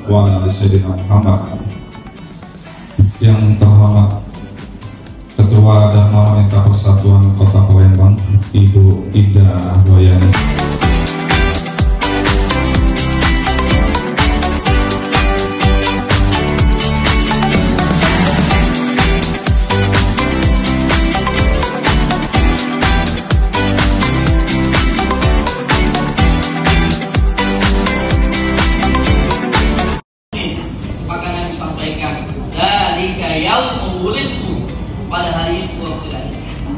wa ala sayyidina Muhammad. Yang terhormat Ketua dan Wanita Persatuan Kota Palembang, Ibu Ida Ahdoyani. Maka Nabi sampaikan, dzalika yaumul wulidtu, pada hari itu aku dilahirkan.